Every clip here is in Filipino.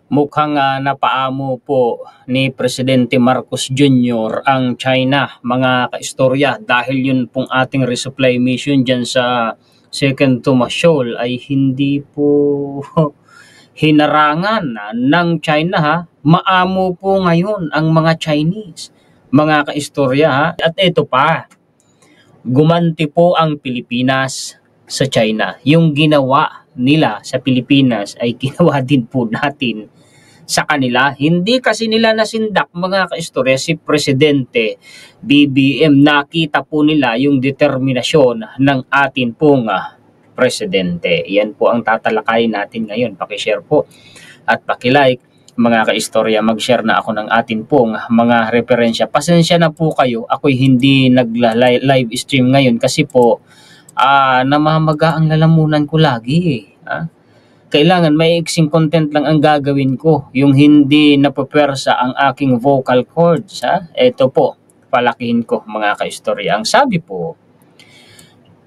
Mukhang napaamo po ni Presidente Marcos Jr. ang China, mga kaistorya, dahil yun pong ating resupply mission dyan sa Second Thomas Shoal ay hindi po hinarangan ng China ha. Maamo po ngayon ang mga Chinese, mga kaistorya ha. At ito pa, gumanti po ang Pilipinas sa China. Yung ginawa nila sa Pilipinas ay ginawa din po natin sa kanila. Hindi kasi nila nasindak, mga kaistorya, si Presidente BBM. Nakita po nila yung determinasyon ng atin pong Presidente. Yan po ang tatalakayin natin ngayon. Pakishare po at pakilike, mga kaistorya. Mag-share na ako ng atin pong mga referensya. Pasensya na po kayo, ako'y hindi nag-live stream ngayon kasi po namamaga ang lalamunan ko lagi Kailangan may iksing content lang ang gagawin ko, yung hindi napupwersa ang aking vocal cords Ito po, palakihin ko, mga kaistorya. Ang sabi po,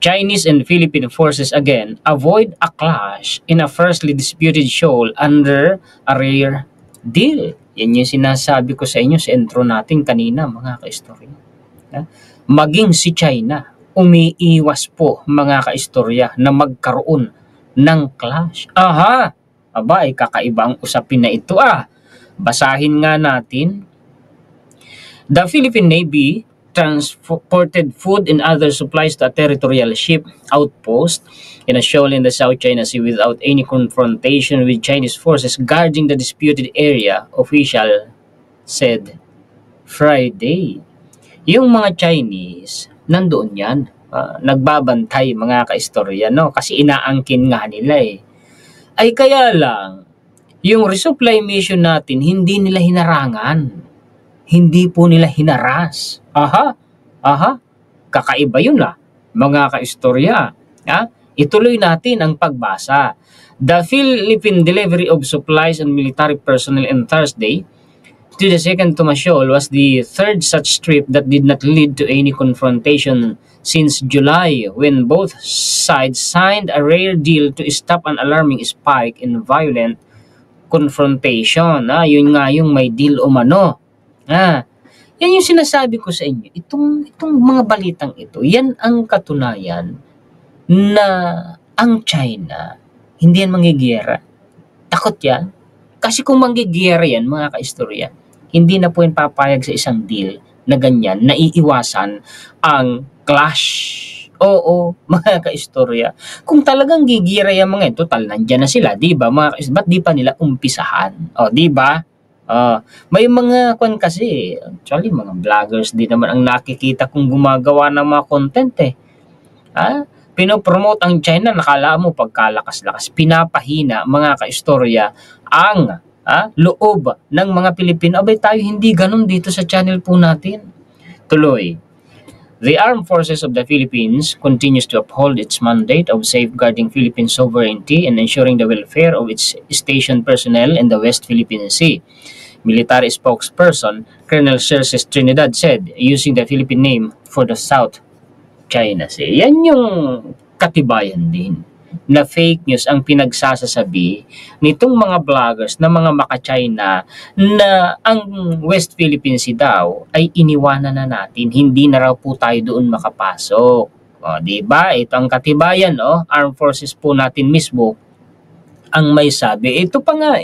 Chinese and Philippine forces again avoid a clash in a firstly disputed shoal under a rare deal. Yan yung sinasabi ko sa inyo sa intro natin kanina, mga kaistorya. Maging si China, umiiwas po, mga kaistorya, na magkaroon ng clash. Aba, ay kakaiba ang usapin na ito Basahin nga natin. The Philippine Navy transported food and other supplies to a territorial ship outpost in a shoal in the South China Sea without any confrontation with Chinese forces guarding the disputed area, official said Friday. Yung mga Chinese, nandoon yan. Nagbabantay, mga kaistorya, kasi inaangkin nga nila Ay kaya lang, yung resupply mission natin, hindi nila hinarangan. Hindi po nila hinaras. Kakaiba yun mga kaistorya. Ituloy natin ang pagbasa. The Philippine delivery of supplies and military personnel on Thursday to the Second Thomas Shoal was the third such trip that did not lead to any confrontation since July, when both sides signed a rare deal to stop an alarming spike in violent confrontation. Yun nga yung may deal umano. Yan yung sinasabi ko sa inyo. Itong mga balitang ito, yan ang katunayan na ang China, hindi yan manggigiyera. Takot yan. Kasi kung manggigiyera yan, mga kaistorya, hindi na po yan papayag sa isang deal na ganyan, naiiwasan ang clash. Oo, mga kaistorya. Kung talagang gigira yung mga ito, total nandyan na sila, di ba? Ba't di pa nila umpisahan? Di ba? May mga kasi, actually, mga vloggers din naman ang nakikita kung gumagawa ng mga content Pinopromote ang China, nakala mo pagkalakas-lakas, pinapahina, mga kaistorya, ang loob ng mga Pilipino. Abay tayo hindi ganun dito sa channel po natin. Tuloy. The Armed Forces of the Philippines continues to uphold its mandate of safeguarding Philippine sovereignty and ensuring the welfare of its stationed personnel in the West Philippine Sea. Military spokesperson Colonel Cerces Trinidad said, using the Philippine name for the South China Sea. Yan yung katibayan din na fake news ang pinagsasasabi nitong mga vloggers na mga maka-China na ang West Philippine Sea daw ay iniwanan na natin, hindi na raw po tayo doon makapasok. Diba? Ito ang katibayan, Armed Forces po natin mismo ang may sabi. Ito pa nga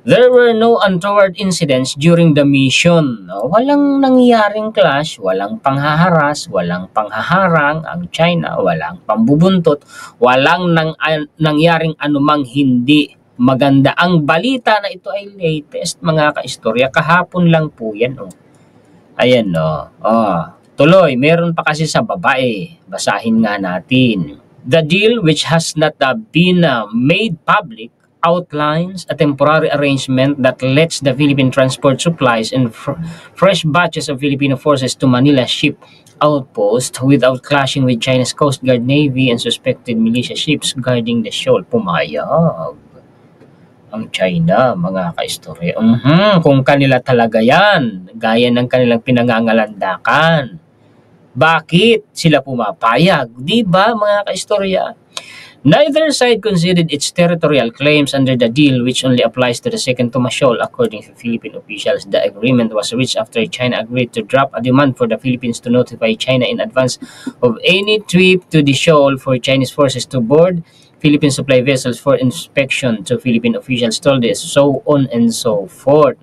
There were no untoward incidents during the mission. Walang nangyaring clash, walang panghaharas, walang panghaharang ang China, walang pambubuntot, walang nangyaring anumang hindi maganda. Ang balita na ito ay latest, mga kaistorya. Kahapon lang po yan. Ayan, tuloy, meron pa kasi sa babae. Basahin nga natin. The deal, which has not been made public, outlines a temporary arrangement that lets the Philippines transport supplies and fresh batches of Filipino forces to Manila ship outpost without clashing with China's Coast Guard, Navy, and suspected militia ships guarding the shoal. Pumayag ang China, mga kaistorya. Kung kanila talaga yan, gaya ng kanilang pinangangalandakan, bakit sila pumapayag? Di ba, mga kaistorya? Neither side conceded its territorial claims under the deal, which only applies to the second Thomas Shoal, according to Philippine officials. The agreement was reached after China agreed to drop a demand for the Philippines to notify China in advance of any trip to the shoal for Chinese forces to board Philippine supply vessels for inspection, to Philippine officials told us, so on and so forth.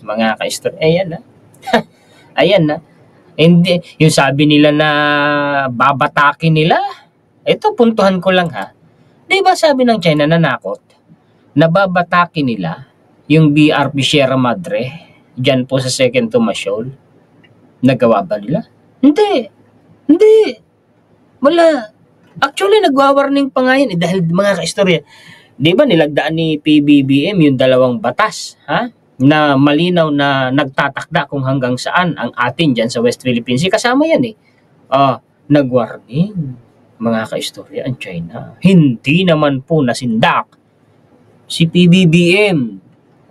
Mga ka-istorya, ayan na. Ayan na. Hindi, yung sabi nila na babatakin nila, ito, puntuhan ko lang ha. Di ba sabi ng China nanakot, nababatakin nila yung BRP Sierra Madre dyan po sa second Thomas Shoal? Nagawa ba nila? Hindi. Hindi. Wala. Actually, nagwa-warning pa nga yan dahil mga ka-istorya, di ba nilagdaan ni PBBM yung dalawang batas, ha? Na malinaw na nagtatakda kung hanggang saan ang atin dyan sa West Philippine Sea. Kasama yan eh. Nag-warning, mga ka-istorya, ang China. Hindi naman po nasindak si PBBM.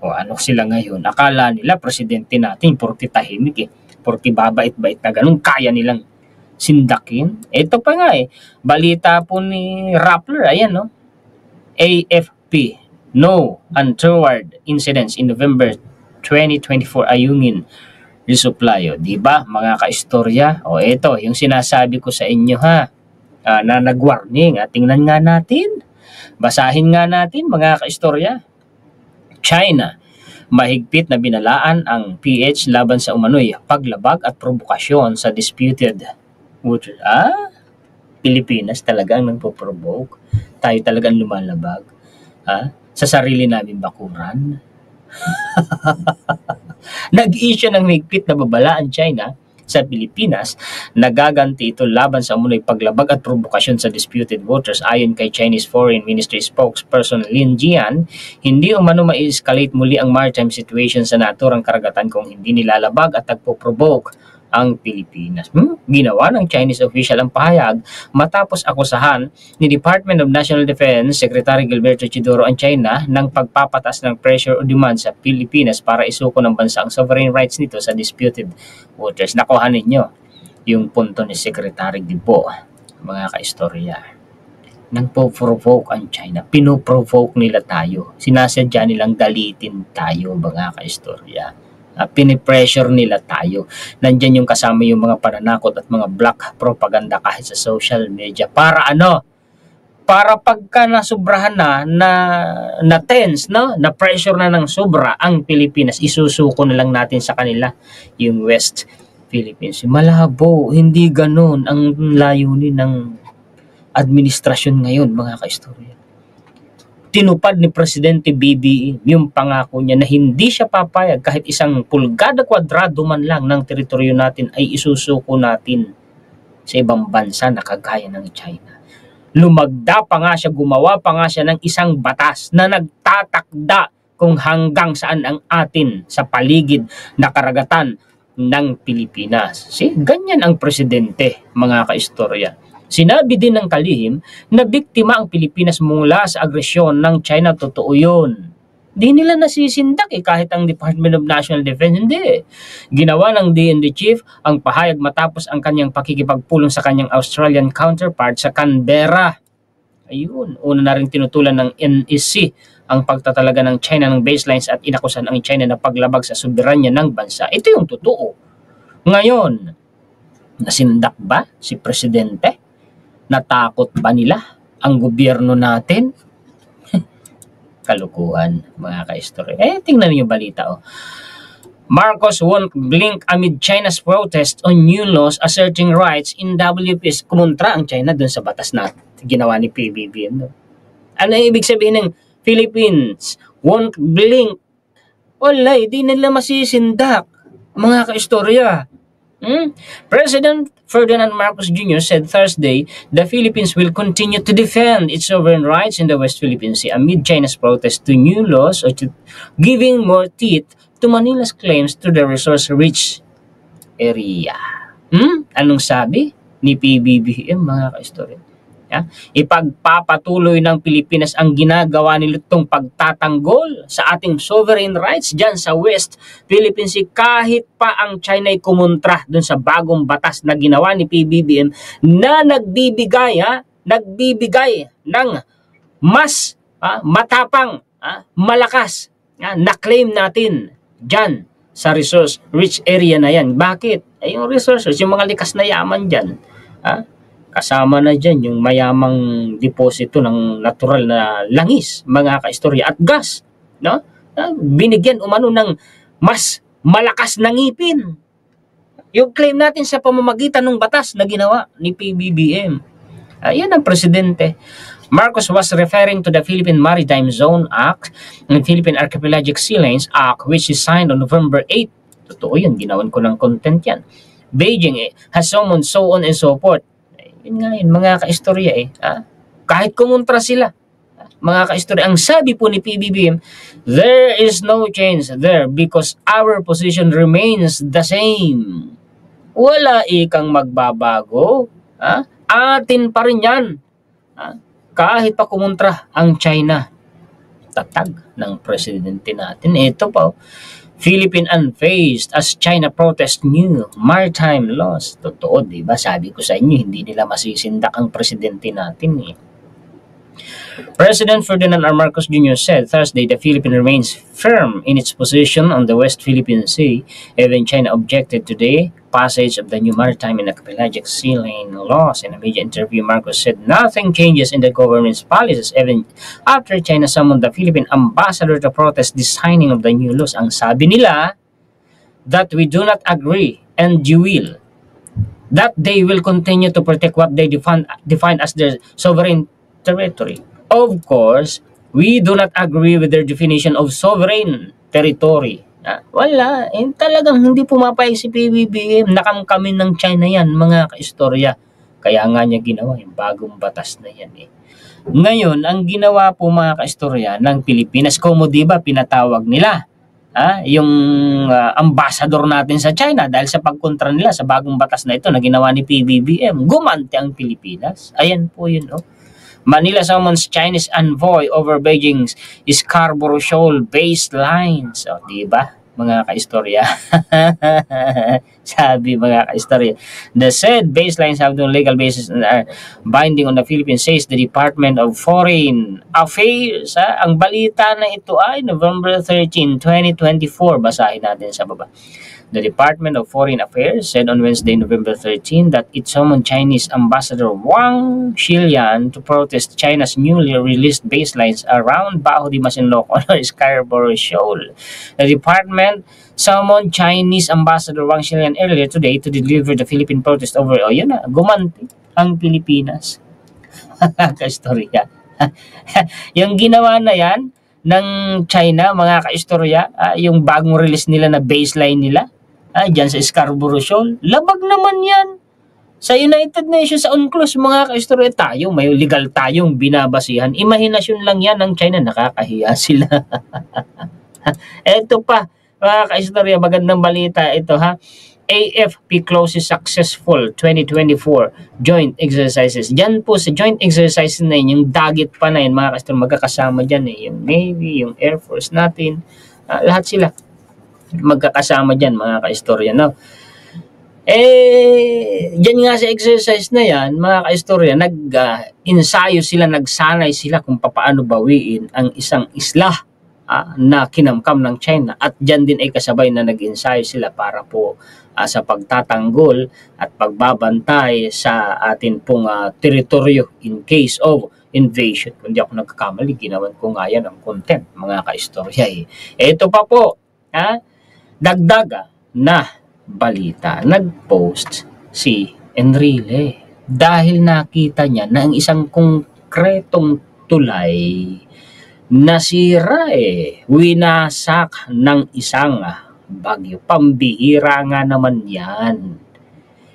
O ano sila ngayon? Akala nila presidente natin, porti tahimik eh. Porti babait-bait na ganun, kaya nilang sindakin. Ito pa nga eh. Balita po ni Rappler, ayan no? AFP, no untoward incidents in November 2024 ayungin resupply. Diba mga ka-istorya? O ito, yung sinasabi ko sa inyo ha. Na nag-warning. Tingnan nga natin. Basahin nga natin mga ka-istorya. China, mahigpit na binalaan ang PH laban sa umano'y paglabag at provokasyon sa disputed water. Pilipinas talagang nagpo-provoke. Tayo talagang lumalabag. Sa sarili namin bakuran. Nag-issue ng mahigpit na babala ang China sa Pilipinas, nagaganti ito laban sa umunoy paglabag at provokasyon sa disputed waters. Ayon kay Chinese Foreign Ministry spokesperson Lin Jian, hindi umano ma-escalate muli ang maritime situation sa naturang karagatan kung hindi nilalabag at nagpo-provoke ang Pilipinas. Ginawa ng Chinese official ang pahayag matapos akusahan ni Department of National Defense Secretary Gilberto Chidoro ang China ng pagpapatas ng pressure o demand sa Pilipinas para isuko ng bansa ang sovereign rights nito sa disputed waters. Nakuha ninyo yung punto ni Secretary Gibo, mga ka-istorya. Nang po-provoke ang China, pinoprovoke nila tayo. Sinasadya nilang galitin tayo, mga ka-istorya. Pinipressure nila tayo. Nandyan yung kasama yung mga pananakot at mga black propaganda kahit sa social media. Para ano? Para pagka nasubrahan na tense, no? Na pressure na ng sobra ang Pilipinas, isusuko na lang natin sa kanila yung West Philippines. Malabo, hindi ganun ang layunin ng administrasyon ngayon, mga ka-istorya. Tinupad ni Presidente BBM yung pangako niya na hindi siya papayag kahit isang pulgada kwadrado man lang ng teritoryo natin ay isusuko natin sa ibang bansa na kagaya ng China. Lumagda pa nga siya, gumawa pa nga siya ng isang batas na nagtatakda kung hanggang saan ang atin sa paligid na karagatan ng Pilipinas. Ganyan ang presidente, mga ka-istorya. Sinabi din ng kalihim na biktima ang Pilipinas mula sa agresyon ng China. Totoo yun. Di nila nasisindak kahit ang Department of National Defense. Hindi. Ginawa ng DND chief ang pahayag matapos ang kanyang pakikipagpulong sa kanyang Australian counterpart sa Canberra. Ayun. Una na rin tinutulan ng NSC ang pagtatalaga ng China ng baselines at inakusan ang China na paglabag sa soberanya ng bansa. Ito yung totoo. Ngayon, nasindak ba si Presidente? Natakot ba nila ang gobyerno natin? Kalukuhan, mga ka-istorya. Tingnan niyo balita. Marcos won't blink amid China's protest on new laws asserting rights in WPS. Kumontra ang China dun sa batas na ginawa ni PBBM. Ano yung ibig sabihin ng Philippines won't blink? Wala, di nila masisindak, mga ka-istorya. President Ferdinand Marcos Jr. said Thursday the Philippines will continue to defend its sovereign rights in the West Philippine Sea amid China's protest to new laws or to giving more teeth to Manila's claims to the resource-rich area. Anong sabi ni PBBM, mga ka-istorya? Ipagpapatuloy ng Pilipinas ang ginagawa nitong pagtatanggol sa ating sovereign rights dyan sa West Philippine Sea kahit pa ang China ay kumontra dun sa bagong batas na ginawa ni PBBM na nagbibigay nagbibigay ng mas matapang, malakas na claim natin dyan sa resource-rich area na yan. Bakit? Yung resources, yung mga likas na yaman dyan, kasama na dyan yung mayamang deposito ng natural na langis, mga kaistorya, at gas. No? Binigyan umano ng mas malakas na ngipin. Yung claim natin sa pamamagitan ng batas na ginawa ni PBBM. Yan ang presidente. Marcos was referring to the Philippine Maritime Zone Act and Philippine Archipelagic Sea Lanes Act, which is signed on November 8. Totoo yan, ginawan ko ng content yan. Beijing has summoned so on and so forth. Yun nga yun, mga kaistorya kahit kumontra sila, mga kaistorya, ang sabi po ni PBBM, there is no change there because our position remains the same. Wala ikang magbabago. Atin pa rin yan. Kahit pa kumontra ang China. Tatag ng presidente natin. Ito pa, Philippine unfazed as China protests new maritime laws. Totoo, diba? Sabi ko sa inyo, hindi nila masisindak ang presidente natin President Ferdinand R. Marcos Jr. said Thursday the Philippines remains firm in its position on the West Philippine Sea, even China objected to the passage of the new maritime and archipelagic sea lane laws. In a media interview, Marcos said nothing changes in the government's policies even after China summoned the Philippine ambassador to protest the signing of the new laws. Ang sabi nila, that we do not agree and you will. That they will continue to protect what they define as their sovereign territory. Of course, we do not agree with their definition of sovereign territory. Wala. Talagang hindi pumapayag si PBBM. Nakamkamin ng China yan, mga kaistorya. Kaya nga niya ginawa yung bagong batas na yan Ngayon, ang ginawa po mga kaistorya ng Pilipinas, como diba pinatawag nila yung ambassador natin sa China dahil sa pagkontra nila sa bagong batas na ito na ginawa ni PBBM. Gumante ang Pilipinas. Ayan po yun Manila summons Chinese envoy over Beijing's Scarborough Shoal baselines. Diba, mga kaistorya? Sabi mga kaistorya. The said baselines have no legal basis and are binding on the Philippines, says the Department of Foreign Affairs. Ang balita na ito ay November 13, 2024. Basahin natin sa baba. The Department of Foreign Affairs said on Wednesday, November 13, that it summoned Chinese Ambassador Wang Xilian to protest China's newly released baselines around Bajo de Masinloc or Scarborough Shoal. The department summoned Chinese Ambassador Wang Xilian earlier today to deliver the Philippine protest over. Yun na, gumanti ang Pilipinas. Kaistorya. Yung ginawa na yan ng China, mga kaistorya, yung bagong release nila na baseline nila, dyan sa Scarborough Shoal, labag naman yan. Sa United Nations, sa UNCLOS, mga kaistorya, tayo, may legal tayong binabasihan. Imahinasyon lang yan ng China, nakakahiya sila. Eto pa, mga kaistorya, magandang balita ito AFP closes successful 2024 joint exercises. Diyan po sa joint exercises na yun, yung dagit pa na yun, mga kaistorya, magkakasama dyan yung Navy, yung Air Force natin, lahat sila magkakasama dyan, mga kaistorya. Diyan nga sa exercise na yan, mga kaistorya, nag-ensayo sila, nagsanay sila kung paano bawiin ang isang isla na kinamkam ng China. At dyan din ay kasabay na nag-ensayo sila para po sa pagtatanggol at pagbabantay sa atin pong teritoryo in case of invasion. Kung di ako nagkakamali, ginawan ko nga yan ang content, mga kaistorya. Ito pa po, dagdag na balita. Nag-post si Enrile dahil nakita niya na ang isang konkretong tulay nasira winasak ng isang bagyo. Pambihira nga naman yan.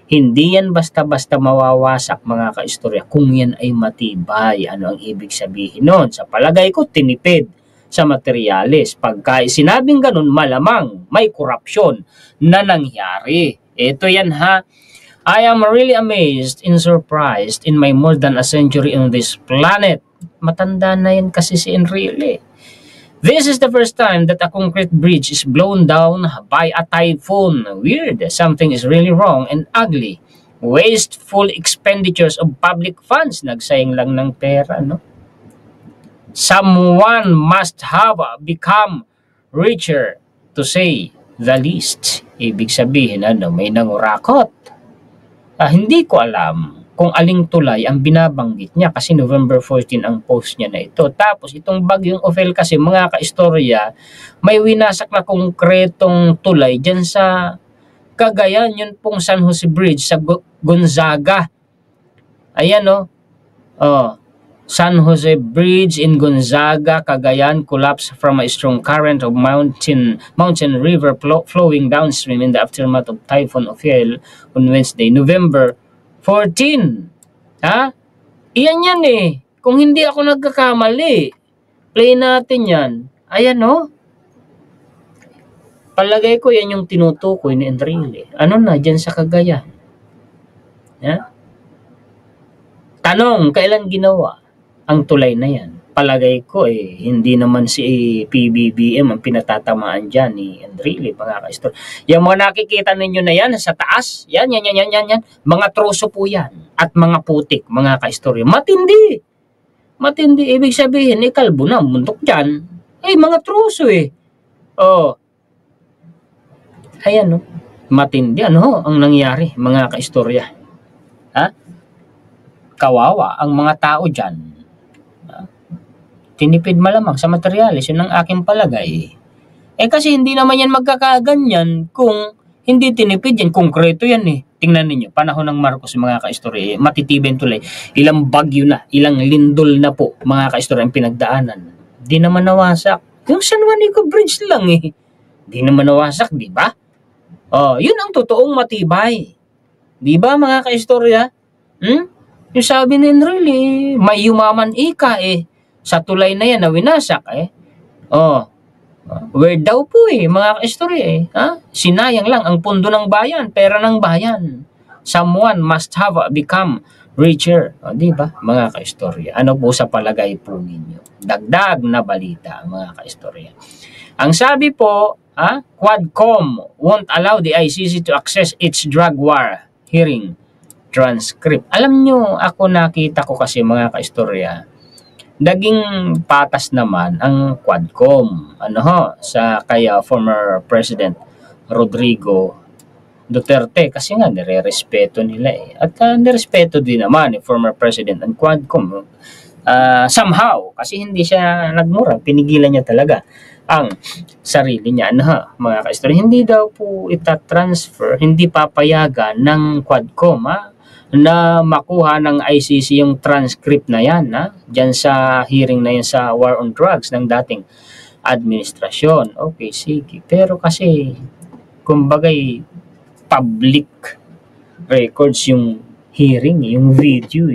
Hindi yan basta-basta mawawasak, mga kaistorya, kung yan ay matibay. Ano ang ibig sabihin nun? Sa palagay ko, tinipid sa materyales. Pagka sinabing ganun, malamang may korupsyon na nangyari. Ito yan I am really amazed and surprised in my more than a century on this planet. Matanda na yan kasi si Enrile. This is the first time that a concrete bridge is blown down by a typhoon. Weird. Something is really wrong and ugly Wasteful expenditures of public funds. Nagsayang lang ng pera, no? Someone must have become richer, to say the least. Ibig sabihin, may nangurakot. Hindi ko alam kung aling tulay ang binabanggit niya kasi November 14 ang post niya na ito. Tapos itong bagyong Ophel kasi, mga kaistorya, may winasak na konkretong tulay dyan sa Cagayan, yun pong San Jose Bridge sa Gonzaga. Ayan, San Jose Bridge in Gonzaga, Cagayan collapsed from a strong current of mountain river flowing downstream in the aftermath of Typhoon Ophel on Wednesday, November 14. Iyan yan Kung hindi ako nagkakamali, play natin yan. Ayan, Palagay ko yan yung tinutukoy ni Enrile. Ano na dyan sa Cagayan? Tanong, kailan ginawa ang tulay na yan? Palagay ko hindi naman si PBBM ang pinatatamaan dyan ni Enrile, mga kaistorya. Yung mga nakikita ninyo na yan sa taas, yan. Mga troso po yan. At mga putik, mga kaistorya. Matindi. Ibig sabihin, kalbo na, muntok dyan. Mga troso Ayan, matindi. Ano ang nangyari, mga kaistorya? Kawawa ang mga tao dyan. Tinipid malamang sa materyales, yun ang aking palagay. Kasi hindi naman yan magkakaganyan kung hindi tinipid yan. Konkreto yan Tingnan ninyo, panahon ng Marcos, mga kaistorya, matitibay tulay. Ilang bagyo na, ilang lindol na po, mga kaistorya, ang pinagdaanan. Di naman nawasak. Yung San Juanico Bridge lang Di naman nawasak, di ba? Yun ang totoong matibay. Di ba, mga kaistorya? Yung sabi ni Enrile, may yumaman ika sa tulay na yan na winasak where daw po mga kaistorya sinayang lang ang pundo ng bayan, pera ng bayan. Someone must have become richer. Di ba, mga kaistorya? Ano po sa palagay po ninyo? Dagdag na balita, mga kaistorya. Ang sabi po, Quadcom won't allow the ICC to access its drug war hearing transcript. Alam nyo, ako nakita ko kasi, mga kaistorya, naging patas naman ang Quadcom sa kaya former President Rodrigo Duterte kasi nga nire-respeto nila at nirespeto din naman former President ang Quadcom somehow kasi hindi siya nagmura, pinigilan niya talaga ang sarili niya. Mga kaistorya, hindi daw po itatransfer, hindi papayagan ng Quadcom na makuha ng ICC yung transcript na yan dyan sa hearing na yan sa war on drugs ng dating administrasyon. Okay, sige. Pero kasi kumbagay public records yung hearing, yung video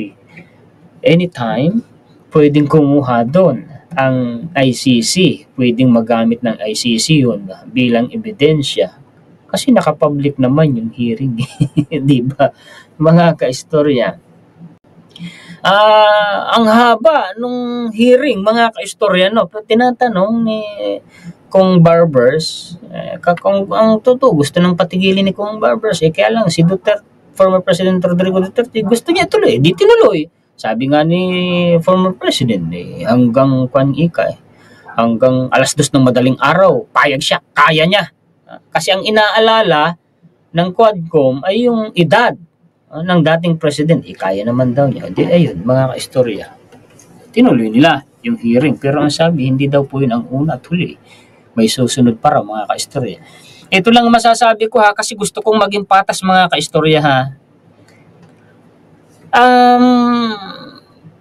anytime pwedeng kumuha doon ang ICC, pwedeng magamit ng ICC yun bilang ebidensya kasi nakapublic naman yung hearing di ba, mga kaistorya? Ang haba nung hearing, mga kaistorya, tinatanong ni Kong Barbers kung ang totoo gusto nang patigilin ni Kong Barbers kaya lang si Duterte, former President Rodrigo Duterte, gusto niya tuloy, di tinuloy. Sabi nga ni former President hanggang hanggang 2:00 ng madaling araw, payag siya, kaya niya. Kasi ang inaalala ng Quadcom ay yung edad ng dating President. Kaya naman daw niya. Di, ayun, mga kaistorya. Tinuloy nila yung hearing. Pero ang sabi, hindi daw po yun ang una at huli. May susunod para, mga kaistorya. Ito lang masasabi ko kasi gusto kong maging patas, mga kaistorya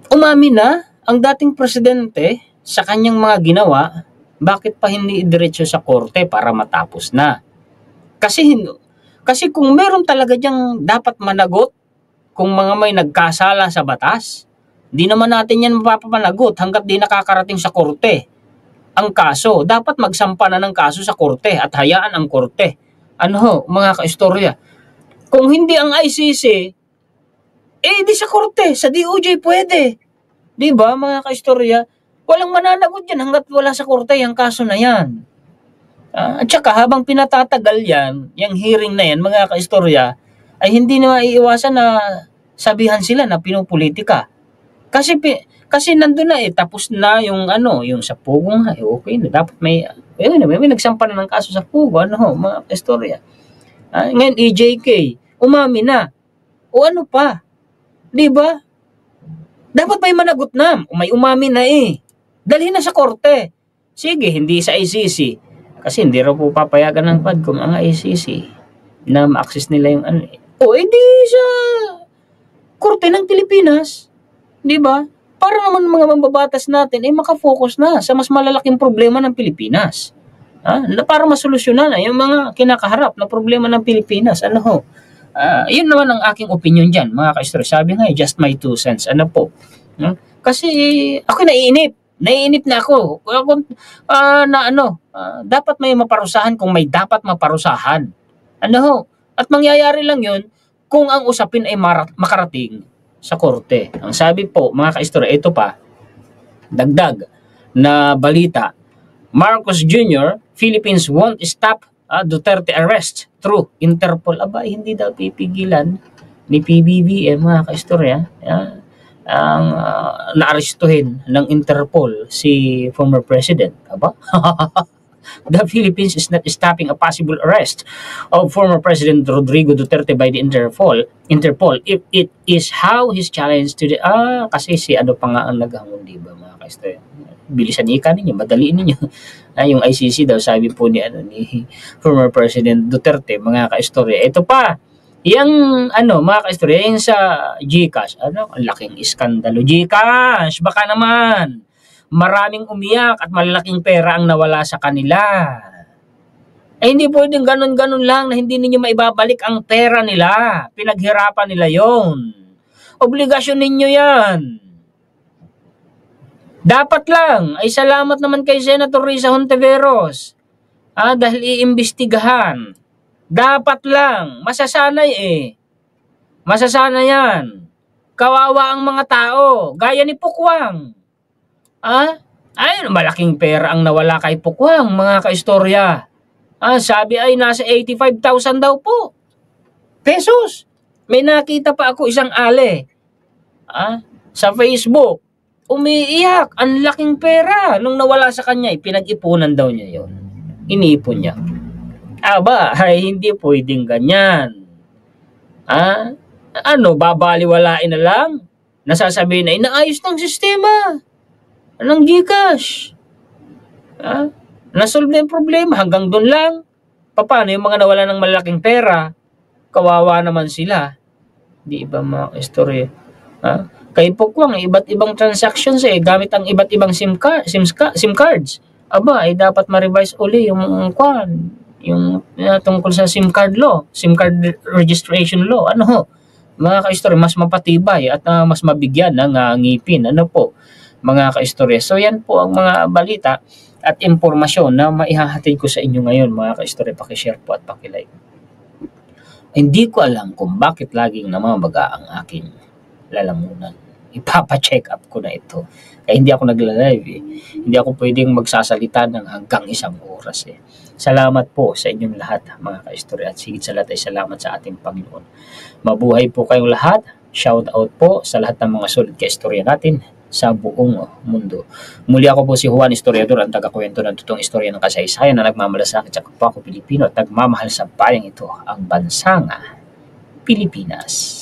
umamin na ang dating presidente sa kanyang mga ginawa, bakit pa hindi idiretso sa korte para matapos na? Kasi kung meron talaga diyang dapat managot, kung mga may nagkasala sa batas, di naman natin yan mapapanagot hanggat di nakakarating sa korte. Ang kaso, dapat magsampa na ng kaso sa korte at hayaan ang korte. Mga kaistorya? Kung hindi ang ICC, di sa korte, sa DOJ pwede. Di ba, mga kaistorya? Walang mananagot yan hanggat wala sa korte yung kaso na yan. At saka habang pinatatagal yan, yung hearing na yan, mga kaistorya, ay hindi na maiiwasan na sabihan sila na pinupolitika. Kasi nandun na tapos na yung yung sa Pugo nga, okay na. Dapat may nagsampa na ng kaso sa Pugo, mga istorya. Ngayon, EJK, umami na. O ano pa? Di ba? Dapat may managot na. May umami na Dalhin na sa korte. Sige, hindi sa ICC. Kasi hindi raw po papayagan ng PAGCOM ang ICC na ma-access nila yung O, edi sa korte ng Pilipinas. Di ba? Para naman mga mambabatas natin makafocus na sa mas malalaking problema ng Pilipinas. Para masolusyonan na yung mga kinakaharap na problema ng Pilipinas. Yun naman ang aking opinion dyan, mga ka-istorya. Sabi nga, just my 2 cents. Kasi ako naiinip na ako. Dapat may maparusahan kung may dapat maparusahan. At mangyayari lang yun kung ang usapin ay makarating sa korte. Ang sabi po, mga ka-istorya, ito pa, dagdag na balita, Marcos Jr., Philippines won't stop Duterte arrest through Interpol. Hindi daw pipigilan ni PBBM, mga ka-istorya, ang naarestuhin ng Interpol si former president. The Philippines is not stopping a possible arrest of former President Rodrigo Duterte by the Interpol if it is how his challenge to the kasi si pa nga ang naghamon, di ba, mga ka-istorya? Bilisan ninyo, madaliin ninyo. Yung ICC daw, sabi po ni former President Duterte, mga ka-istorya. Ito pa, yung mga ka-istorya, yung sa GCash, ang laking iskandalo. GCash, baka naman, maraming umiyak at malalaking pera ang nawala sa kanila. Hindi pwedeng ganun-ganun lang na hindi ninyo maibabalik ang pera nila. Pinaghirapan nila yon. Obligasyon ninyo yan. Dapat lang, ay salamat naman kay Senator Risa Hontiveros. Dahil iimbestigahan. Dapat lang, masasanay Masasanay yan. Kawawa ang mga tao, gaya ni Pukwang. Malaking pera ang nawala kay Pukwang, mga ka-istorya. Sabi ay nasa 85,000 daw po. Pesos. May nakita pa ako isang sa Facebook. Umiiyak, ang laking pera. Nung nawala sa kanya, pinag-ipunan daw niya yon. Inipon niya. Hindi pwedeng ganyan. Babaliwalain na lang? Nasasabihin na, inaayos ng sistema. Ng GCash. Nasolve na yung problema, hanggang doon lang. Paano yung mga nawala ng malaking pera? Kawawa naman sila. Di ba, mga istorya? Kay Pukwang, iba't ibang transactions gamit ang iba't ibang SIM cards. Dapat ma-revise uli yung tungkol sa SIM card law, SIM card registration law. Mga ka-istorya, mas mapatibay at mas mabigyan ng ngipin. Mga ka-istorya. So yan po ang mga balita at impormasyon na maihahatid ko sa inyo ngayon, mga ka-istorya. Paki-share po at paki-like. Hindi ko alam kung bakit laging namamaga ang aking lalamunan. Ipapa-check up ko na ito. Kaya hindi ako nagla-live Hindi ako pwedeng magsasalita ng hanggang 1 oras Salamat po sa inyong lahat, mga ka-istorya. At sigit sa lahat ay salamat sa ating Panginoon. Mabuhay po kayong lahat. Shout out po sa lahat ng mga solid ka-istorya natin sa buong mundo. Muli ako po si Juan Historiador, ang taga-kwento ng totoong istorya ng kasaysayan na nagmamalasakit sa kapwa ko Pilipino at nagmamahal sa bayang ito, ang bansang Pilipinas.